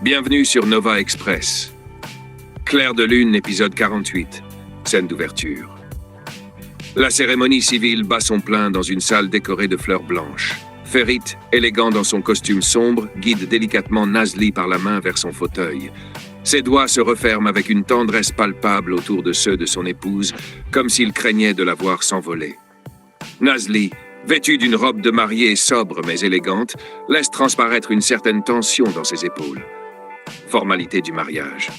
Bienvenue sur Nova Express. Clair de lune, épisode 48. Scène d'ouverture. La cérémonie civile bat son plein dans une salle décorée de fleurs blanches. Ferit, élégant dans son costume sombre, guide délicatement Nazli par la main vers son fauteuil. Ses doigts se referment avec une tendresse palpable autour de ceux de son épouse, comme s'il craignait de la voir s'envoler. Nazli, vêtue d'une robe de mariée sobre mais élégante, laisse transparaître une certaine tension dans ses épaules. Formalité du mariage.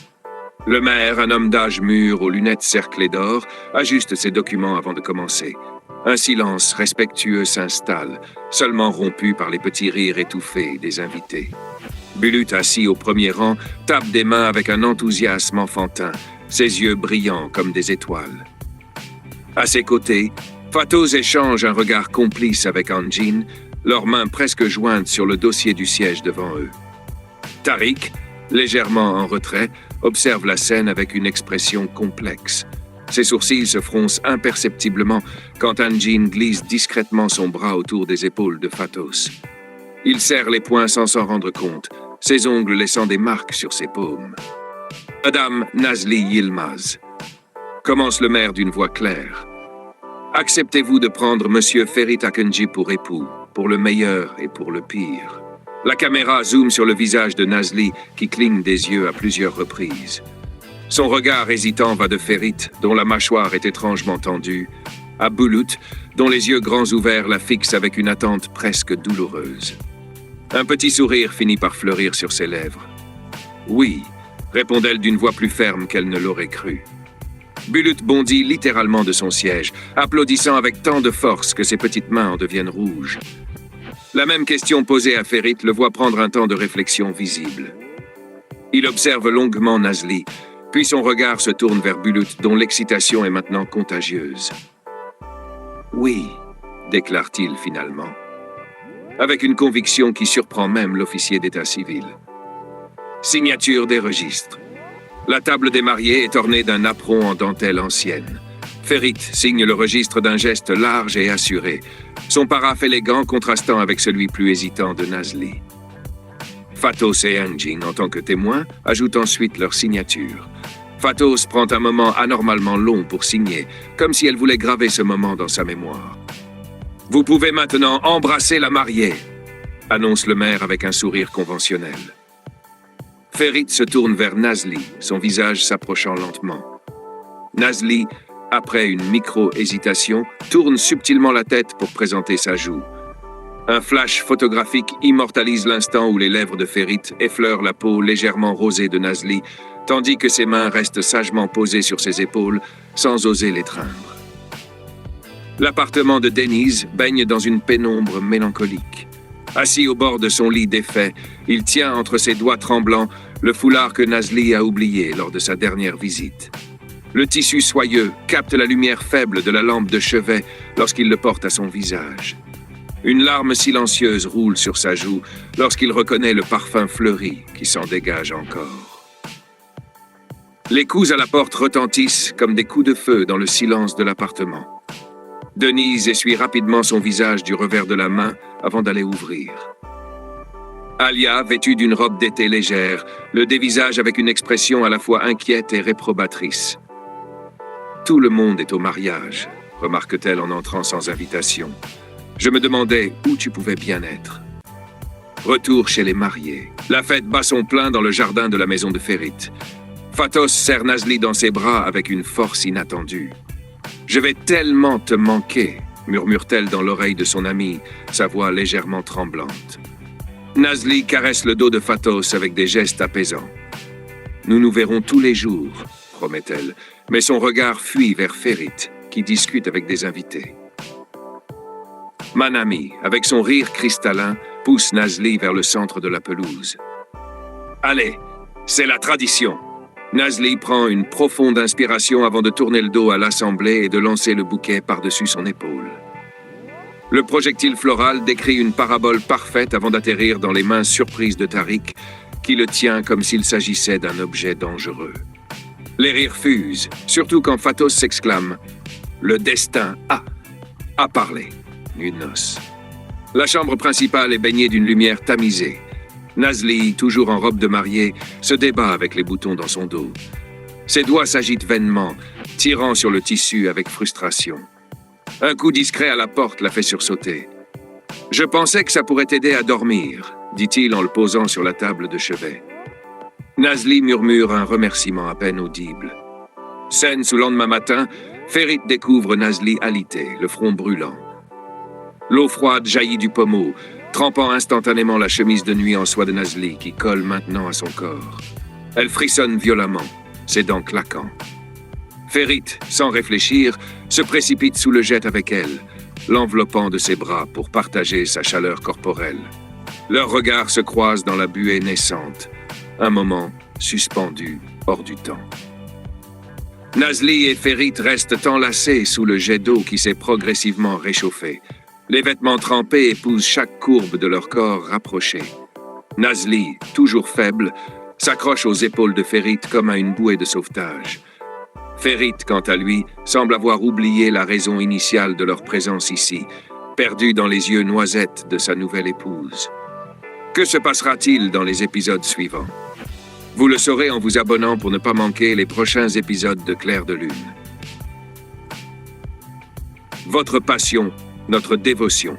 Le maire, un homme d'âge mûr aux lunettes cerclées d'or, ajuste ses documents avant de commencer. Un silence respectueux s'installe, seulement rompu par les petits rires étouffés des invités. Bulut, assis au premier rang, tape des mains avec un enthousiasme enfantin, ses yeux brillants comme des étoiles. À ses côtés, Fatos échange un regard complice avec Anjin, leurs mains presque jointes sur le dossier du siège devant eux. Tariq, légèrement en retrait, observe la scène avec une expression complexe. Ses sourcils se froncent imperceptiblement quand Anjin glisse discrètement son bras autour des épaules de Fatos. Il serre les poings sans s'en rendre compte, ses ongles laissant des marques sur ses paumes. « Madame Nazli Yilmaz », commence le maire d'une voix claire. « Acceptez-vous de prendre Monsieur Ferit Akenji pour époux, pour le meilleur et pour le pire ?» La caméra zoome sur le visage de Nazli qui cligne des yeux à plusieurs reprises. Son regard hésitant va de Ferit, dont la mâchoire est étrangement tendue, à Bulut, dont les yeux grands ouverts la fixent avec une attente presque douloureuse. Un petit sourire finit par fleurir sur ses lèvres. « Oui », répond-elle d'une voix plus ferme qu'elle ne l'aurait cru. Bulut bondit littéralement de son siège, applaudissant avec tant de force que ses petites mains en deviennent rouges. La même question posée à Ferit le voit prendre un temps de réflexion visible. Il observe longuement Nazli, puis son regard se tourne vers Bulut, dont l'excitation est maintenant contagieuse. « Oui », déclare-t-il finalement, avec une conviction qui surprend même l'officier d'état civil. Signature des registres. La table des mariés est ornée d'un apron en dentelle ancienne. Ferit signe le registre d'un geste large et assuré, son paraphe élégant contrastant avec celui plus hésitant de Nazli. Fatos et Anjin, en tant que témoins, ajoutent ensuite leur signature. Fatos prend un moment anormalement long pour signer, comme si elle voulait graver ce moment dans sa mémoire. « Vous pouvez maintenant embrasser la mariée », annonce le maire avec un sourire conventionnel. Ferit se tourne vers Nazli, son visage s'approchant lentement. Nazli, après une micro-hésitation, tourne subtilement la tête pour présenter sa joue. Un flash photographique immortalise l'instant où les lèvres de Ferit effleurent la peau légèrement rosée de Nazli, tandis que ses mains restent sagement posées sur ses épaules, sans oser l'étreindre. L'appartement de Denise baigne dans une pénombre mélancolique. Assis au bord de son lit défait, il tient entre ses doigts tremblants le foulard que Nazli a oublié lors de sa dernière visite. Le tissu soyeux capte la lumière faible de la lampe de chevet lorsqu'il le porte à son visage. Une larme silencieuse roule sur sa joue lorsqu'il reconnaît le parfum fleuri qui s'en dégage encore. Les coups à la porte retentissent comme des coups de feu dans le silence de l'appartement. Denise essuie rapidement son visage du revers de la main avant d'aller ouvrir. Alia, vêtue d'une robe d'été légère, le dévisage avec une expression à la fois inquiète et réprobatrice. « Tout le monde est au mariage », remarque-t-elle en entrant sans invitation. « Je me demandais où tu pouvais bien être. » Retour chez les mariés. La fête bat son plein dans le jardin de la maison de Ferit. Fatos serre Nazli dans ses bras avec une force inattendue. « Je vais tellement te manquer », murmure-t-elle dans l'oreille de son amie, sa voix légèrement tremblante. Nazli caresse le dos de Fatos avec des gestes apaisants. « Nous nous verrons tous les jours », promet-elle, mais son regard fuit vers Ferit, qui discute avec des invités. Manami, avec son rire cristallin, pousse Nazli vers le centre de la pelouse. « Allez, c'est la tradition !» Nazli prend une profonde inspiration avant de tourner le dos à l'assemblée et de lancer le bouquet par-dessus son épaule. Le projectile floral décrit une parabole parfaite avant d'atterrir dans les mains surprises de Tariq, qui le tient comme s'il s'agissait d'un objet dangereux. Les rires fusent, surtout quand Fatos s'exclame « Le destin a parlé !» Une noce. La chambre principale est baignée d'une lumière tamisée. Nazli, toujours en robe de mariée, se débat avec les boutons dans son dos. Ses doigts s'agitent vainement, tirant sur le tissu avec frustration. Un coup discret à la porte la fait sursauter. « Je pensais que ça pourrait t'aider à dormir », dit-il en le posant sur la table de chevet. Nazli murmure un remerciement à peine audible. Scène sous lendemain matin, Ferit découvre Nazli alité, le front brûlant. L'eau froide jaillit du pommeau, trempant instantanément la chemise de nuit en soie de Nazli qui colle maintenant à son corps. Elle frissonne violemment, ses dents claquant. Ferit, sans réfléchir, se précipite sous le jet avec elle, l'enveloppant de ses bras pour partager sa chaleur corporelle. Leurs regards se croisent dans la buée naissante, un moment suspendu hors du temps. Nazli et Ferit restent enlacés sous le jet d'eau qui s'est progressivement réchauffé. Les vêtements trempés épousent chaque courbe de leur corps rapproché. Nazli, toujours faible, s'accroche aux épaules de Ferit comme à une bouée de sauvetage. Ferit, quant à lui, semble avoir oublié la raison initiale de leur présence ici, perdu dans les yeux noisettes de sa nouvelle épouse. Que se passera-t-il dans les épisodes suivants? Vous le saurez en vous abonnant pour ne pas manquer les prochains épisodes de Clair de Lune. Votre passion, notre dévotion.